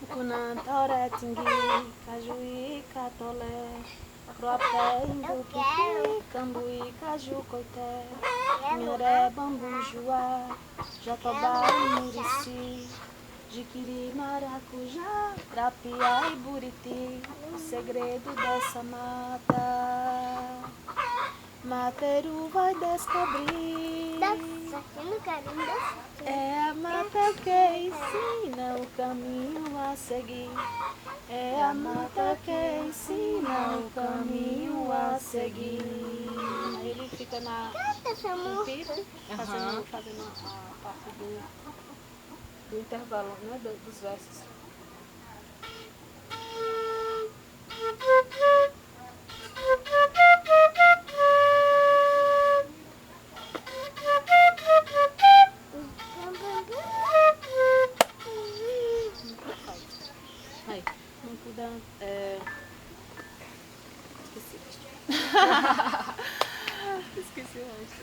Pucunã, Toré, Tingui, Cajuí, Catolé, Croapé, Imbupiqui, Cambuí, Caju, Coité, Minharé, Bambu, Juá, Jatobá e Murici, Jiquiri, Maracujá, Trapiá e Buriti, o segredo dessa mata, Materu vai descobrir. É a mata que ensina o caminho a seguir. É a mata que ensina o caminho a seguir. Aí ele fica na pira, fazendo a parte do intervalo, né, dos versos. Aí, não puder. Esqueci o resto.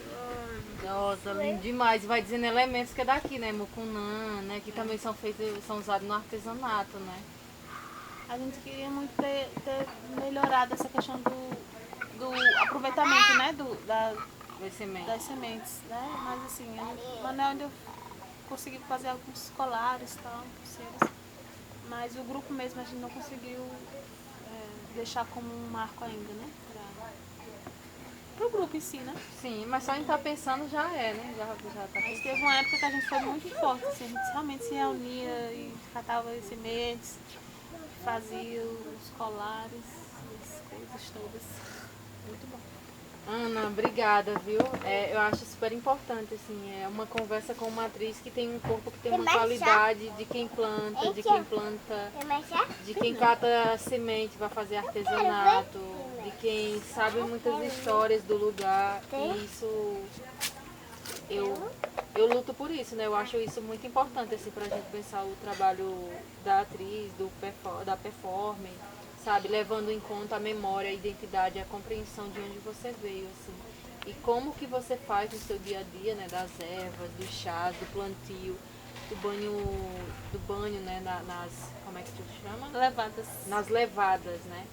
Nossa, lindo demais. Vai dizendo elementos que é daqui, né? Mucunã, né? Que também são feitos, são usados no artesanato, né? A gente queria muito ter melhorado essa questão do aproveitamento, né? Das sementes, né? Mas assim, mas é onde eu consegui fazer alguns colares e tal, pulseiras. Mas o grupo mesmo a gente não conseguiu deixar como um marco ainda, né? Pro grupo em si, né? Sim, mas só em estar pensando já é, né? Já tá Mas pensando. teve uma época que a gente foi muito forte, assim, a gente realmente se reunia e catava as sementes, fazia os colares, as coisas todas. Muito bom. Ana, obrigada, viu? Eu acho super importante, assim, é uma conversa com uma atriz que tem um corpo que tem uma qualidade de quem planta, de quem cata semente para fazer artesanato, de quem sabe muitas histórias do lugar. E isso, eu luto por isso, né? Eu acho isso muito importante, assim, pra gente pensar o trabalho da atriz, da performance, sabe? Levando em conta a memória, a identidade, a compreensão de onde você veio, assim. E como que você faz no seu dia a dia, né? Das ervas, dos chás, do plantio, do banho, né? Como é que tu chama? Levadas. Nas levadas, né?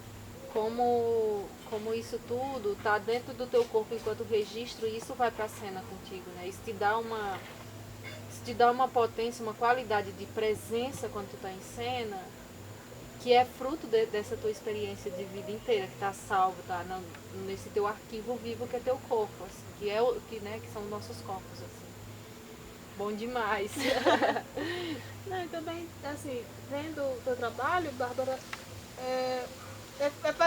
Como isso tudo tá dentro do teu corpo enquanto registro, e isso vai pra cena contigo, né? Isso te dá uma potência, uma qualidade de presença quando tu tá em cena, que é fruto dessa tua experiência de vida inteira, que tá salvo, tá nesse teu arquivo vivo que é teu corpo, assim, que são nossos corpos, assim. Bom demais. Não, e também, assim, vendo o teu trabalho, Bárbara,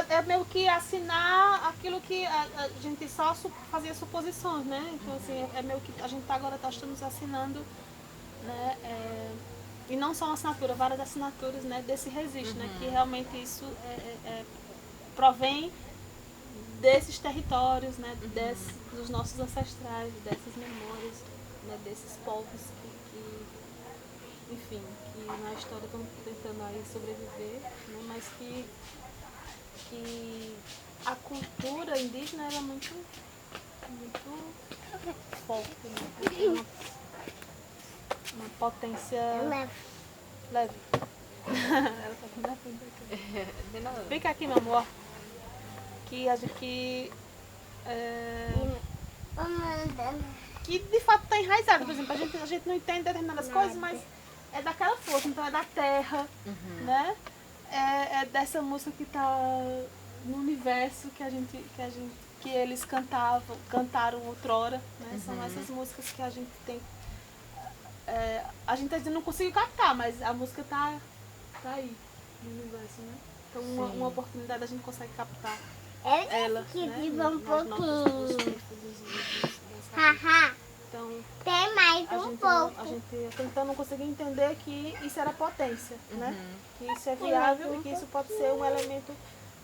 é meio que assinar aquilo que a gente só fazia suposições, né? Então, assim, é meio que a gente agora estamos assinando, né? E não só uma assinatura, várias assinaturas, né? Desse registro, né? Que realmente isso provém desses territórios, né? Dos nossos ancestrais, dessas memórias, né? Desses povos enfim, que na história estão tentando aí sobreviver, né? Mas que a cultura indígena era muito forte, né? Tem uma potência leve. Ela tá aqui na frente aqui. Fica aqui, meu amor. Que a gente que de fato está enraizado. Por exemplo, a gente não entende determinadas coisas, mas é daquela força, então é da terra, né? É dessa música que está no universo que eles cantaram outrora, né? São essas músicas que a gente tem. A gente não conseguiu captar, mas a música tá aí no universo, né? Então uma oportunidade a gente consegue captar ela, né? Um pouquinho. Então, Tem mais um pouco. a gente tentando conseguir entender que isso era potência, né? Que isso é viável e que isso pode ser um elemento,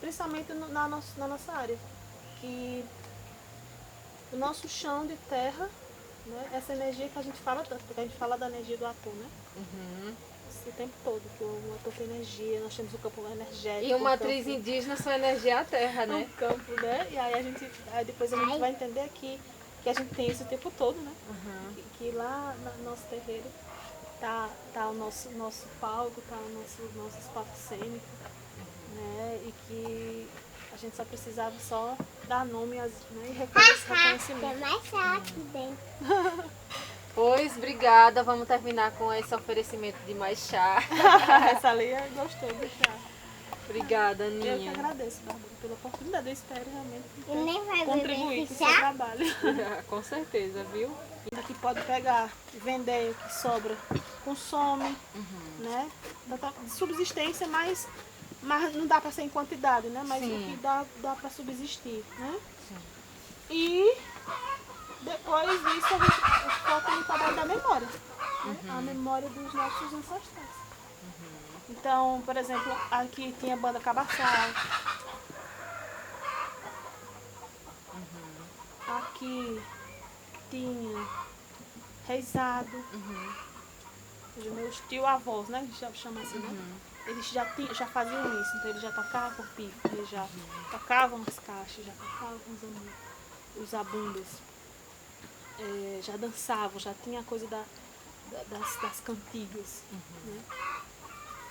principalmente na nossa área. Que o nosso chão de terra, né? Essa energia que a gente fala tanto, porque a gente fala da energia do ator, né? O tempo todo, que o ator tem energia, nós temos o campo energético. E uma atriz indígena, sua energia é a terra, né? O campo, né? E aí depois a gente vai entender que a gente tem isso o tempo todo, né? Que lá no nosso terreiro tá o nosso palco, tá o nosso espaço cênico, né? E que a gente só precisava só dar nome né, e recolher esse Tem reconhecimento. mais chá aqui dentro. Pois, obrigada. Vamos terminar com esse oferecimento de mais chá. Essa ali gostou do chá. Obrigada, Eu que Aninha. agradeço, Bárbara, pela oportunidade. Eu espero realmente E nem vai contribuir beber com o esse seu chá? trabalho. Com certeza, viu? Que pode pegar, vender o que sobra, consome, né? De subsistência, mas não dá para ser em quantidade, né? Mas Sim. o que dá para subsistir, né? Sim. E depois disso a gente foca no trabalho da memória, né? A memória dos nossos ancestrais. Então, por exemplo, aqui tinha a banda Cabaçal. Aqui tinha Reisado. Os meus tio-avós, né? Que já chama assim, né? Eles já faziam isso, então eles já tocavam pife, eles já tocavam as caixas, já tocavam os zabundas, já dançavam, já tinha a coisa das cantigas. Né?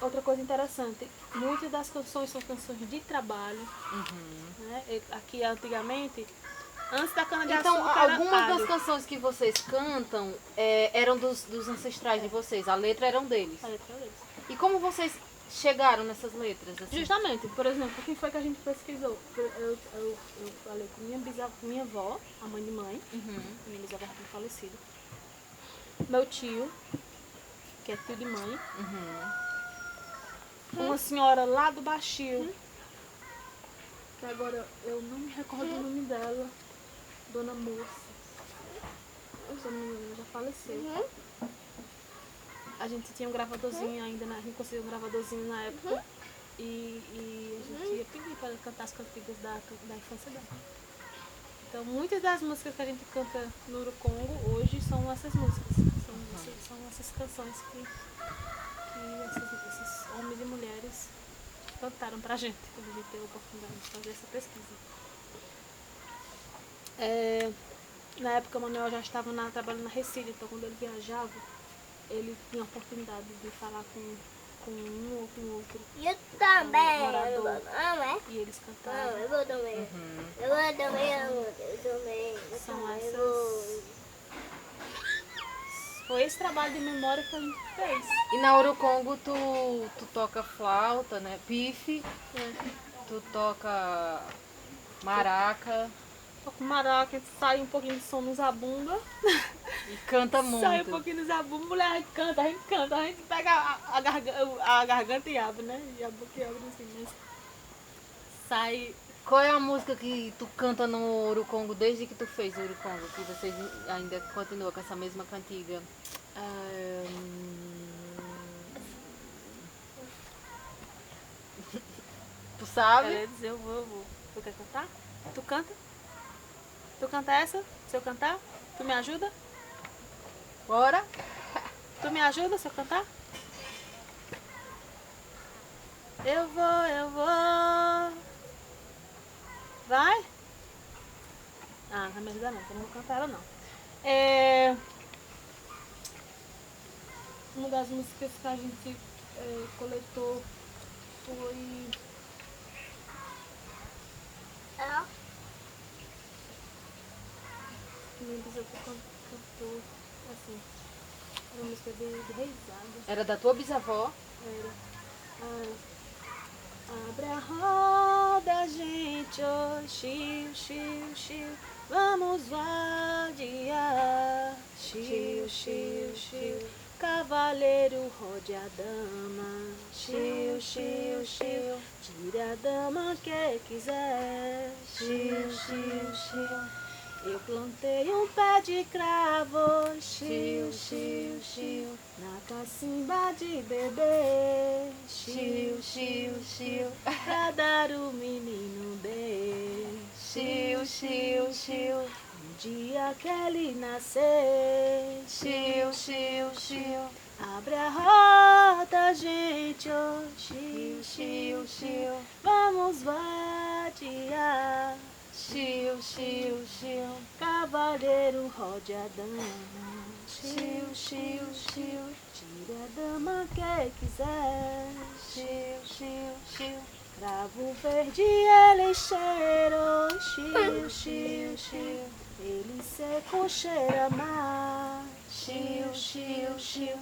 Outra coisa interessante, muitas das canções são canções de trabalho. Né? Aqui antigamente, antes da cana-de-açúcar, Então, era algumas alho. das canções que vocês cantam eram dos ancestrais de vocês. A letra eram deles. A letra deles. E como vocês chegaram nessas letras? Assim? Justamente, por exemplo, quem foi que a gente pesquisou? Eu falei com minha avó, a mãe de mãe, minha bisavó já tinha falecido. Meu tio, que é tio de mãe. Uma senhora lá do Baixio, que agora eu não me recordo o nome dela, Dona Moça. Se eu não me engano, ela já faleceu. A gente tinha um gravadorzinho ainda, a gente conseguiu um gravadorzinho na época. E a gente ia pedir para ela cantar as cantigas da infância dela. Então, muitas das músicas que a gente canta no Urucongo hoje são essas músicas. São essas canções que esses homens e mulheres cantaram pra gente, quando a gente teve a oportunidade de fazer essa pesquisa. Na época, o Manuel já estava trabalhando na Recife, então quando ele viajava, ele tinha a oportunidade de falar com um ou com outro Eu também. morador, Não é? e eles cantaram. Eu vou também. Eu vou também, eu também. São essas... Foi esse trabalho de memória que a gente fez. E na Urucongo tu toca flauta, né? Pife, tu toca maraca Com maraca, sai um pouquinho de som no zabumba. e canta muito. Sai um pouquinho no zabumba, mulher, a gente canta, a gente pega a garganta e abre, né? E a boca e abre assim, mas sai. Qual é a música que tu canta no Urucongo desde que tu fez o Urucongo? Que vocês ainda continuam com essa mesma cantiga? Tu sabe? Ela ia dizer, eu vou. Tu quer cantar? Tu canta? Tu canta essa? Se eu cantar? Tu me ajuda? Bora? Tu me ajuda se eu cantar? Eu vou. Vai? Ah, não vai me ajudar não, eu não vou cantar ela não. Uma das músicas que a gente coletou foi... Minha bisavó cantou, assim, era uma música de Reisado. Era da tua bisavó? Era. Abre a roda, gente, oh, chiu, chiu, chiu, vamos vadiar, chiu, chiu, chiu, cavaleiro, rode a dama, chiu, chiu, chiu, tire a dama que quiser, chiu, chiu, chiu. Eu plantei um pé de cravo, chiu, chiu, chiu, na cacimba de bebê, chiu, chiu, chiu, pra dar o menino bem, chiu, chiu, chiu, um dia que ele nascer, chiu, chiu, chiu, abre a roda, gente, oh, chiu, chiu, chiu, vamos vadiar. Chiu, chiu, chiu, cavaleiro, rode a dama. Chiu, chiu, chiu, tira a dama que quiser. Chiu, chiu, chiu, cravo verde ele cheiro. Chiu, chiu, chiu, ele seco cheira mar. Chiu, chiu, chiu,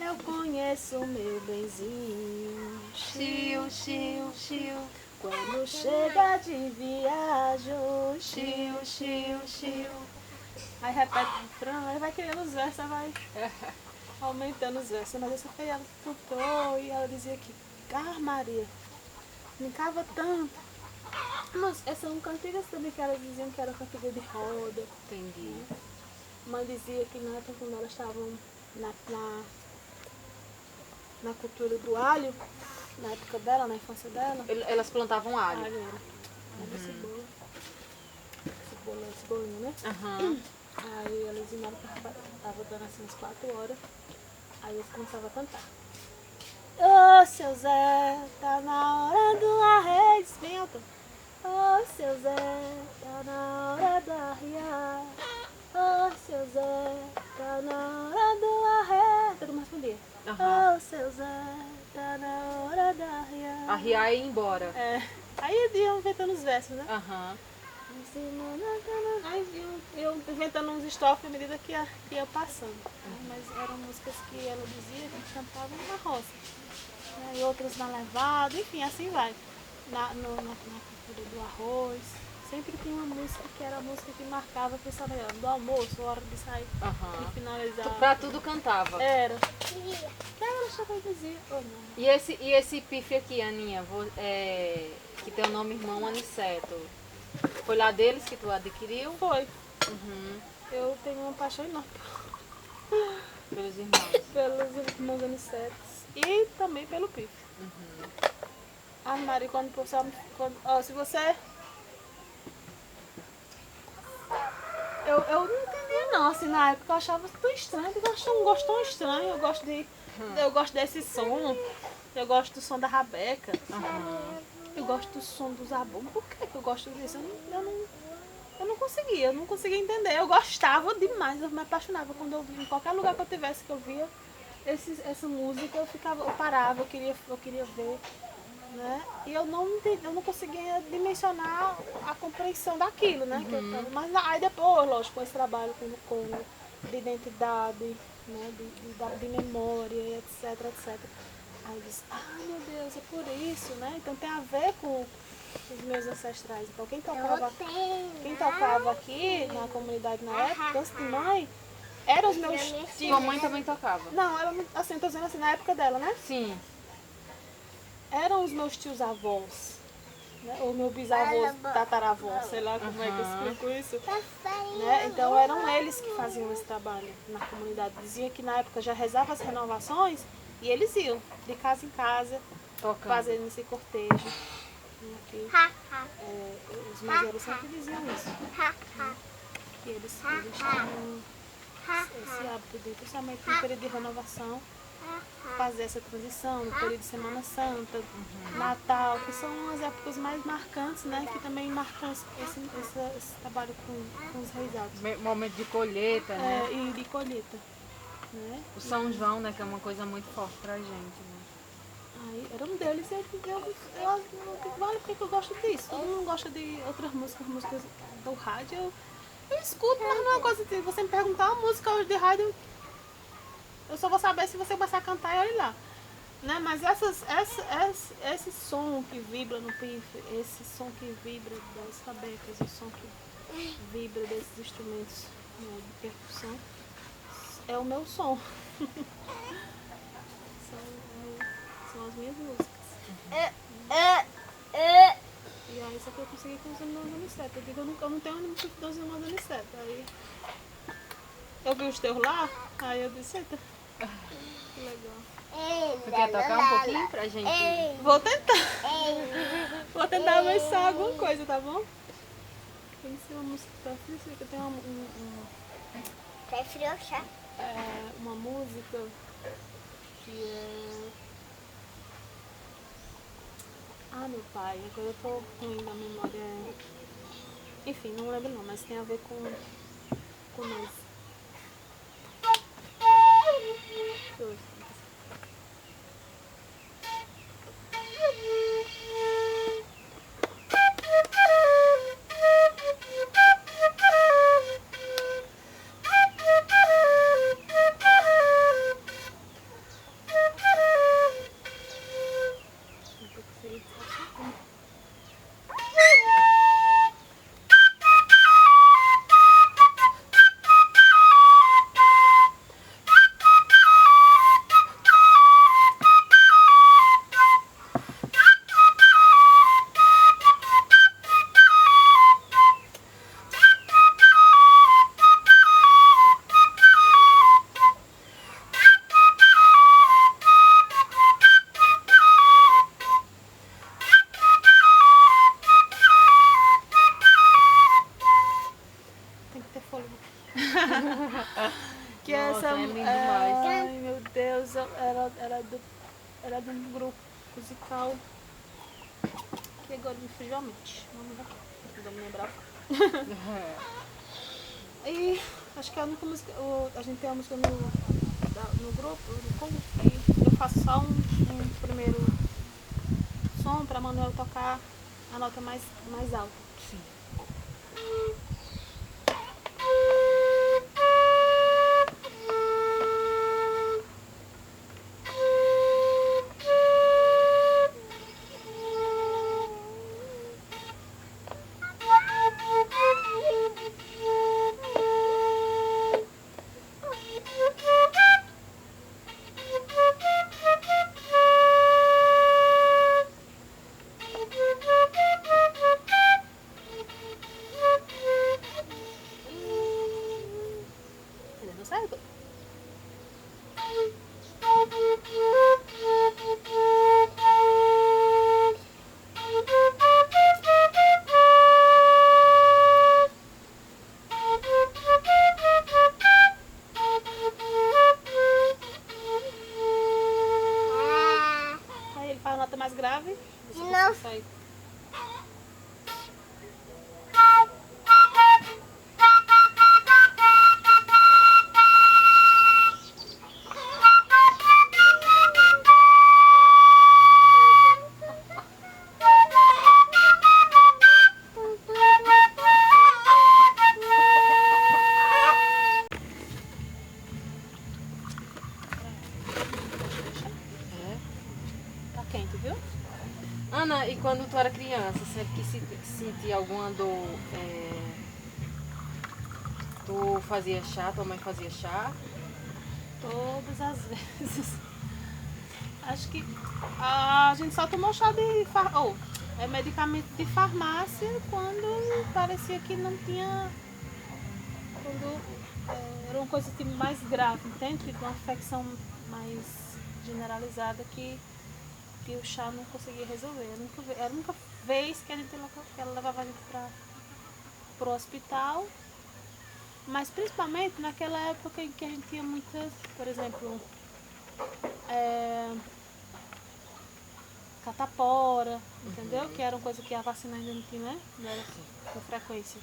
eu conheço meu benzinho. Chiu, chiu, chiu, quando chega de viagem. Chiu, chiu, chiu. Aí repete o refrão, aí vai criando os versos, aí vai aumentando os versos. Mas essa foi ela que cantou e ela dizia que, Maria, brincava tanto. Mas essas são cantigas também que elas diziam que era cantiga de roda. Entendi. Mãe dizia que na época quando elas estavam na cultura do alho, na época dela, na infância dela, Elas plantavam alho. alho era cebola. Cebolinha, né? Aham. Aí elas iam que estava dando assim umas 4 horas. Aí eles começavam a cantar. Ô seu Zé, tá na hora do arreio. Bem alto. Ô seu Zé, tá na hora do arriar. Ô seu Zé, tá na hora do arreio. Todo mundo respondia. Aham. Ô seu Zé, tá na hora do arriar. Arriar e ir embora. É. Aí iam inventando os versos, né? Aham. Aí eu inventando uns estrofes à medida que ia passando. Mas eram músicas que ela dizia que cantavam na roça. Né? E outras na levada, enfim, assim vai. Na cultura do arroz. Sempre tinha uma música que era a música que marcava que sabe, do almoço, hora de sair Aham. e finalizar. Pra tudo cantava. Era. Que ela achava que dizia, ou não. E esse pife aqui, Aninha, que tem o nome irmão Aniceto, foi lá deles que tu adquiriu? Foi. Uhum. Eu tenho uma paixão enorme Pelos irmãos. pelos irmãos anicetos e também pelo pife. Ah, Mari, quando o professor se você... Eu não entendia não, assim, na época eu achava tão estranho, eu acho um gosto tão estranho, eu gosto desse som, eu gosto do som da rabeca, eu gosto do som do zabumba. Por que eu gosto disso? Eu não conseguia entender, eu gostava demais, eu me apaixonava quando eu via, em qualquer lugar que eu tivesse, que eu via essa música, eu parava, eu queria ver. Né? E eu não conseguia dimensionar a compreensão daquilo, né? Que eu tava, mas aí depois, lógico, com esse trabalho de identidade, né? de memória, etc, etc. Aí eu disse, meu Deus, é por isso, né? Então tem a ver com os meus ancestrais. Então quem tocava aqui na comunidade na época, antes de mãe, eram os meus Sua tios. mãe também tocava? Não, ela, assim, tô dizendo assim, na época dela, né? Sim. Eram os meus tios avós, né? Ou meu bisavô, tataravô, sei lá como é que eu explico isso. Né? Então eram eles que faziam esse trabalho na comunidade. Dizia que na época já rezava as renovações e eles iam de casa em casa, Tocando. fazendo esse cortejo. Que, os mais velhos sempre diziam isso. Que eles tinham esse hábito, principalmente no período de renovação, fazer essa transição, no período de Semana Santa, Natal, que são as épocas mais marcantes, né? Que também marcam esse trabalho com os reisados. Momento de colheita, né? E de colheita. Né? O São João, né? Que é uma coisa muito forte pra gente, né? Aí era um deles e vale porque eu gosto disso. Eu não gosto de outras músicas do rádio. Eu escuto, mas não é uma coisa de você me perguntar uma música hoje de rádio. Eu só vou saber se você começar a cantar e olha lá. Né? Mas esse som que vibra no pife, esse som que vibra das rabecas, o som que vibra desses instrumentos, né, de percussão, é o meu som. São as minhas músicas. E aí só que eu consegui com os irmãos Aniceto. Eu digo, eu não tenho nenhum tipo dos irmãos Aniceto. Aí eu vi os teus lá, aí eu disse, eita, que legal. Tu quer tocar um pouquinho pra gente? Vou tentar. Vou tentar avançar alguma coisa, tá bom? Tem que ser uma música pra assistir, que eu tenho Prefiro chá. uma música que é... meu pai, agora eu tô ruim na memória. Enfim, não lembro não, mas tem a ver com nós. Dois. Tem que ter fôlego. Que Nossa, essa é lindo demais. Ai, meu Deus, era de um grupo musical que agora me fugiu a mente. Não me lembrava. E acho que a única música, a gente tem uma música no grupo, no coro, e eu faço só um primeiro som para Manuel tocar a nota mais alta. Sim. Entendeu? Certo? Aí ele faz a nota mais grave. Você Não. consegue. É. Tá quente, viu? Ana, e quando tu era criança, sempre que sentia alguma dor, tu fazia chá, tua mãe fazia chá? Todas as vezes. Acho que a gente só tomou chá de medicamento de farmácia quando parecia que não tinha. Quando era uma coisa tipo, mais grave, entende? Tipo, uma infecção mais generalizada que o chá não conseguia resolver. Era a única vez que ela levava a gente para o hospital. Mas principalmente naquela época em que a gente tinha muitas, por exemplo, catapora, entendeu? Que era uma coisa que a vacina ainda não tinha, né? Não era com frequência.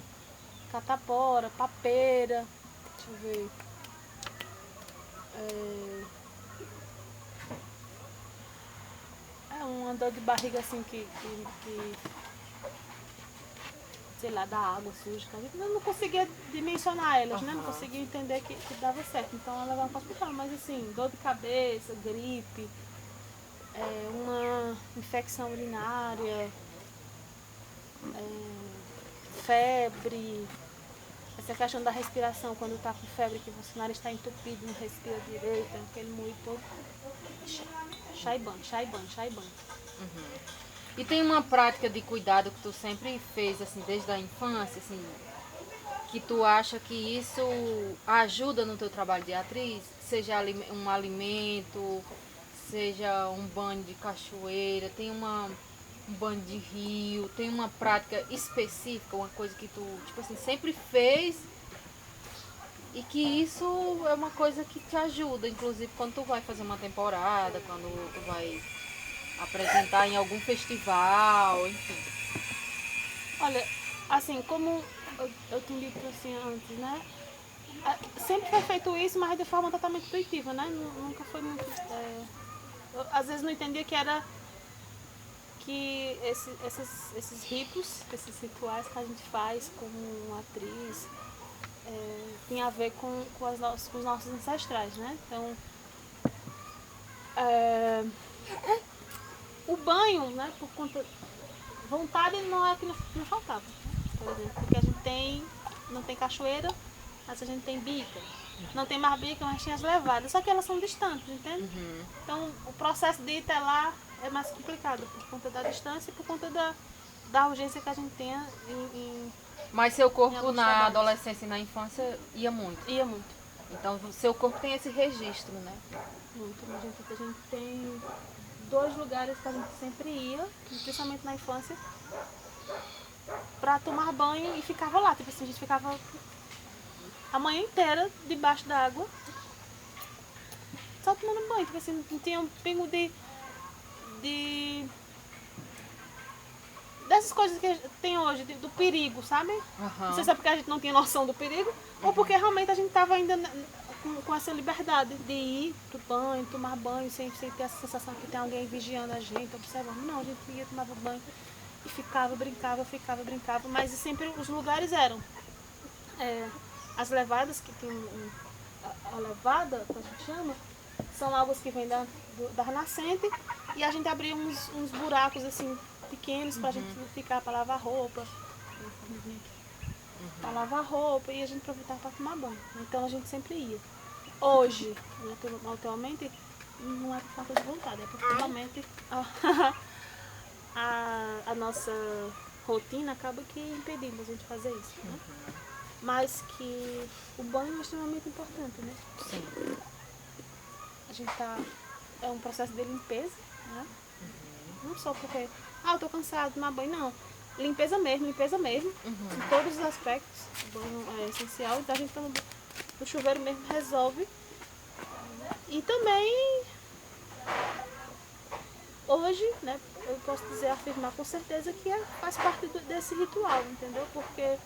Catapora, papeira, deixa eu ver. Uma dor de barriga assim que sei lá, da água suja. Eu não conseguia dimensionar elas, né? Não conseguia entender que dava certo. Então ela levava para o hospital. Mas assim, dor de cabeça, gripe, uma infecção urinária, febre, essa questão da respiração, quando tá com febre, que o nariz está entupido, não respira direito, aquele moído todo. Chá e banho, chá e banho, chá e banho. E tem uma prática de cuidado que tu sempre fez, assim, desde a infância, assim, que tu acha que isso ajuda no teu trabalho de atriz? Seja um alimento, seja um banho de cachoeira, tem um banho de rio, tem uma prática específica, uma coisa que tu, tipo assim, sempre fez e que isso é uma coisa que te ajuda, inclusive quando tu vai fazer uma temporada, quando tu vai apresentar em algum festival, enfim. Olha, assim, como eu te dito assim antes, né? sempre foi feito isso, mas de forma totalmente intuitiva, né? Nunca foi muito... eu, às vezes não entendia que era... que esses ritos, esses rituais que a gente faz como atriz, tem a ver com os nossos ancestrais, né? Então, o banho, né, por conta... Vontade não é que não faltava, né? Por exemplo, porque a gente não tem cachoeira, mas a gente tem bica. Não tem mais bica, mas tinha as levadas, só que elas são distantes, entende? Então, o processo de ir até lá é mais complicado, por conta da distância e por conta da urgência que a gente tem Mas seu em corpo alguns na trabalhos. adolescência e na infância ia muito. Ia muito. Então seu corpo tem esse registro, né? Muito. A gente tem 2 lugares que a gente sempre ia, principalmente na infância, pra tomar banho e ficava lá. Tipo assim, a gente ficava a manhã inteira debaixo da água, só tomando banho. Tipo assim, não tinha um pingo de dessas coisas que tem hoje, do perigo, sabe? Não sei se é porque a gente não tinha noção do perigo, ou porque realmente a gente estava ainda com essa liberdade de ir pro banho, tomar banho, sem ter essa sensação que tem alguém vigiando a gente, observando. Não, a gente ia, tomava banho e ficava, brincava, mas sempre os lugares eram as levadas, que tem a levada, que a gente chama, são águas que vêm da nascente, e a gente abria uns buracos assim pequenos pra gente ficar, pra lavar roupa, e a gente aproveitava para tomar banho. Então a gente sempre ia. Hoje, atualmente, não é por falta de vontade, é porque realmente a nossa rotina acaba que impedindo a gente fazer isso, né? Mas que o banho é extremamente importante, né? Sim. A gente é um processo de limpeza, né? Não só porque, eu tô cansada de tomar banho, não. Limpeza mesmo, em todos os aspectos. O banho é essencial, então a gente toma no chuveiro mesmo, resolve. E também, hoje, né, eu posso afirmar com certeza que faz parte desse ritual, entendeu? Porque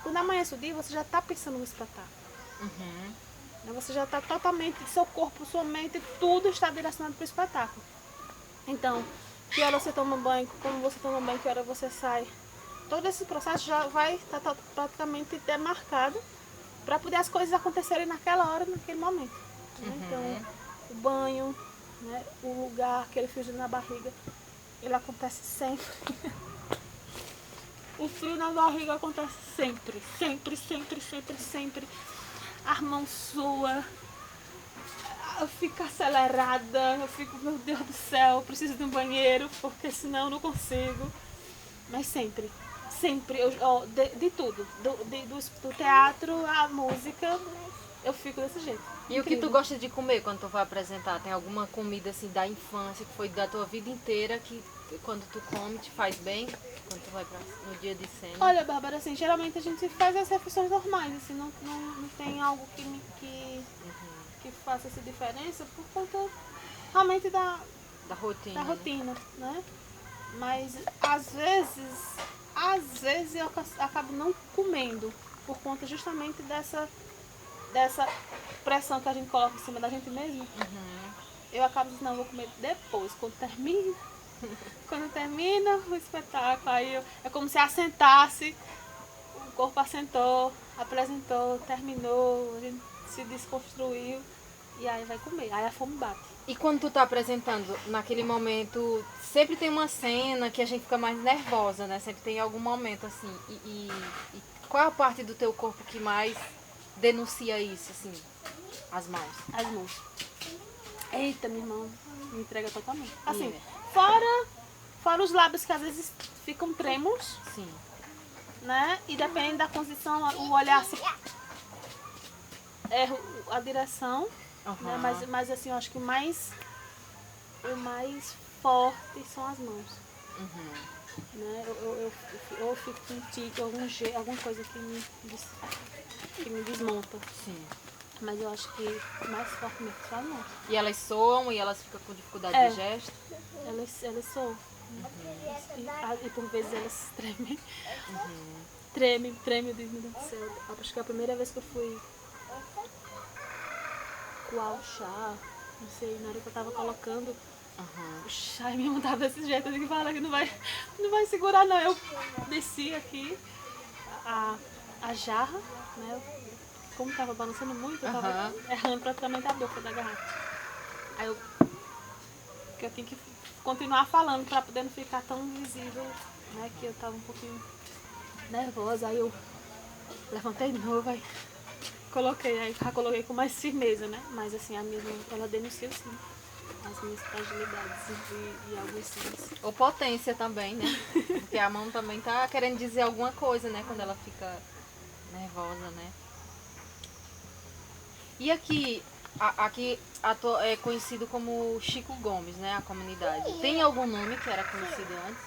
quando amanhece o dia, você já está pensando no espetáculo. Você já está totalmente, seu corpo, sua mente, tudo está direcionado para o espetáculo. Então, que hora você toma banho, como você toma banho, que hora você sai. Todo esse processo já vai estar praticamente demarcado para poder as coisas acontecerem naquela hora, naquele momento. Né? Então, o banho, né, o lugar, aquele friozinho na barriga, ele acontece sempre. O frio na barriga acontece sempre. A mão sua, eu fico acelerada, eu fico, meu Deus do céu, eu preciso de um banheiro, porque senão eu não consigo. Mas sempre, de tudo, do teatro à música, eu fico desse jeito. E o que tu gosta de comer quando tu vai apresentar? Tem alguma comida assim da infância, que foi da tua vida inteira, que quando tu come te faz bem? Quando tu vai no dia de cena? Olha, Bárbara, assim, geralmente a gente faz as refeições normais, assim, não tem algo que faça essa diferença por conta realmente da rotina, né? Mas às vezes eu acabo não comendo por conta justamente dessa pressão que a gente coloca em cima da gente mesmo. Eu acabo dizendo, não, vou comer depois, quando termina o espetáculo, aí é como se assentasse, o corpo assentou, apresentou, terminou, a gente se desconstruiu e aí vai comer, aí a fome bate. E quando tu tá apresentando, naquele momento, sempre tem uma cena que a gente fica mais nervosa, né? Sempre tem algum momento assim. E qual é a parte do teu corpo que mais denuncia isso, assim? As mãos. As mãos. Eita, minha irmã, me entrega totalmente. Assim, É. fora os lábios que às vezes ficam trêmulos, Sim. né? E depende da condição, o olhar se erra a direção, né? Mas assim, eu acho que o mais forte são as mãos. Né? Eu fico com tique, alguma coisa que me desmonta. Sim. Mas eu acho que o mais forte mesmo são as mãos. E elas soam e elas ficam com dificuldade de gesto? Elas soam. E por vezes elas tremem. treme, eu digo, meu Deus do céu. Acho que é a primeira vez que eu fui coar o chá, não sei, na hora que eu tava colocando o chá e me montava desse jeito, eu digo, fala que não vai segurar não. Eu desci aqui a jarra, né? Como tava balançando muito, eu tava errando praticamente a boca da garrafa. Aí eu tenho que continuar falando pra poder não ficar tão visível, né? Que eu tava um pouquinho nervosa, aí eu levantei de novo, aí já coloquei com mais firmeza, né? Mas assim, a minha irmã, ela denunciou sim as minhas fragilidades e algo assim. Ou potência também, né? Porque a mão também tá querendo dizer alguma coisa, né? Quando ela fica nervosa, né? E aqui é conhecido como Chico Gomes, né? A comunidade. Tem algum nome que era conhecido antes?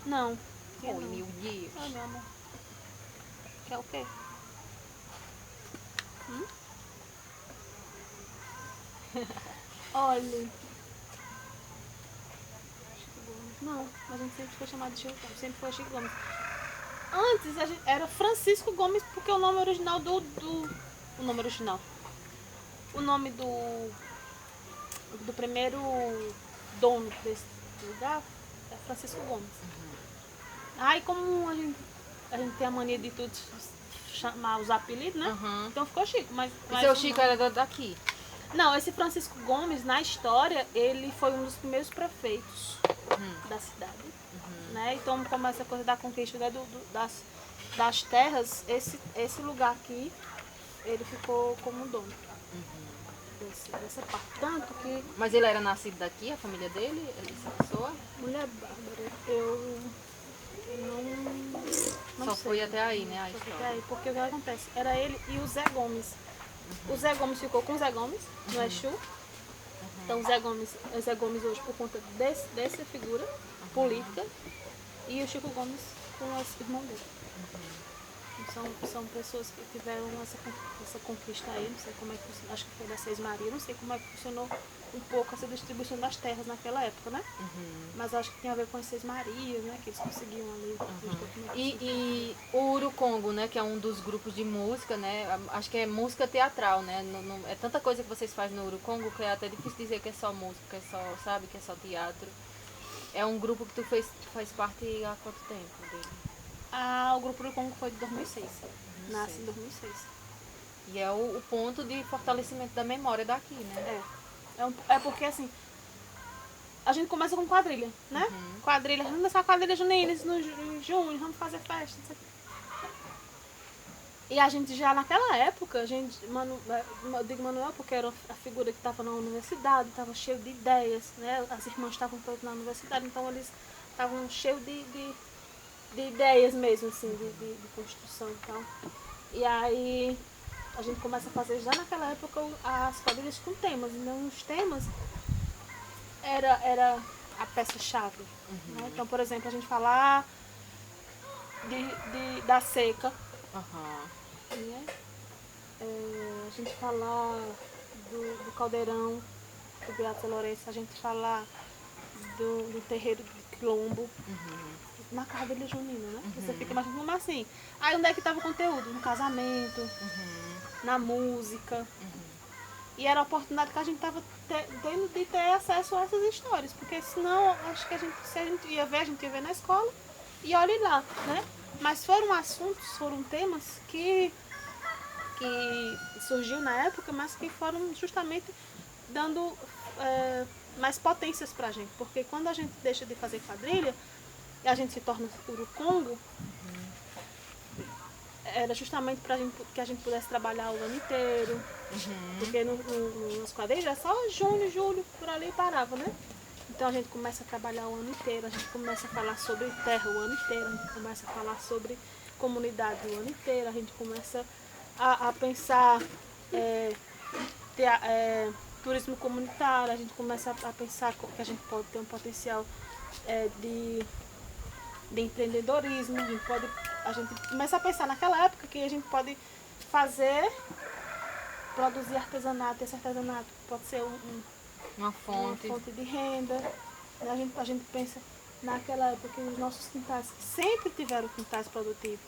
Não. Oi, meu Deus. Ah, meu amor. Quer o quê? Olha. Chico Gomes. Não, a gente sempre foi chamado de Chico Gomes. Sempre foi Chico Gomes. Antes era Francisco Gomes, porque o nome original o nome original. O nome do primeiro dono desse lugar é Francisco Gomes. Aí como a gente tem a mania de tudo chamar os apelidos, né? Então ficou Chico. Mas o seu Chico era daqui? Não, esse Francisco Gomes, na história, ele foi um dos primeiros prefeitos da cidade. Né? Então, como essa coisa da conquista, né, das terras, esse lugar aqui, ele ficou como dono dessa parte. Tanto que... Mas ele era nascido daqui, a família dele, essa pessoa? Mulher Bárbara, eu não Só sei. foi até aí, né, a Só foi história. até aí, porque o que acontece? Era ele e o Zé Gomes. O Zé Gomes ficou com o Zé Gomes, no Exu. Então o Zé Gomes hoje por conta dessa figura política, e o Chico Gomes com o irmão dele. São pessoas que tiveram essa conquista aí, não sei como é que funcionou, acho que foi da Seis Maria, não sei como é que funcionou um pouco essa distribuição das terras naquela época, né? Mas acho que tem a ver com as Seis Marias, né? Que eles conseguiam ali. E o Urucongo, né? Que é um dos grupos de música, né? Acho que é música teatral, né? É tanta coisa que vocês fazem no Urucongo que é até difícil dizer que é só música, que é só, sabe, que é só teatro. É um grupo que tu faz parte há quanto tempo dele? O grupo do Congo foi de 2006. Nasce em 2006. E é o ponto de fortalecimento da memória daqui, né? É porque assim, a gente começa com quadrilha, né? Quadrilha, vamos dançar quadrilha junina no junho, vamos fazer festa, não sei o quê. E a gente já naquela época, eu digo Manuel porque era a figura que estava na universidade, estava cheio de ideias, né? As irmãs estavam todas na universidade, então eles estavam cheios de ideias mesmo, assim, de construção e tal. E aí a gente começa a fazer já naquela época as quadrilhas com temas. Então os temas era a peça-chave. Né? Então, por exemplo, a gente falar da seca. Né? A gente falar do caldeirão do Beato Lourenço, a gente falar do terreiro de Quilombo. Na quadrilha junina, né? Você fica imaginando como assim. Aí onde é que estava o conteúdo? No casamento, na música. E era a oportunidade que a gente estava tendo de ter acesso a essas histórias. Porque senão, acho que se a gente ia ver na escola e olhe lá, né? Mas foram assuntos, foram temas que surgiu na época, mas que foram justamente dando mais potências pra gente. Porque quando a gente deixa de fazer quadrilha, e a gente se torna Urucongo, era justamente para que a gente pudesse trabalhar o ano inteiro. Porque nas quadrilhas era só junho, julho, por ali parava, né? Então a gente começa a trabalhar o ano inteiro, a gente começa a falar sobre terra o ano inteiro, a gente começa a falar sobre comunidade o ano inteiro, a gente começa a pensar turismo comunitário, a gente começa a pensar que a gente pode ter um potencial de empreendedorismo, a gente começa a pensar naquela época que a gente pode produzir artesanato, esse artesanato pode ser uma fonte de renda. A gente pensa naquela época os nossos quintais sempre tiveram quintais produtivos.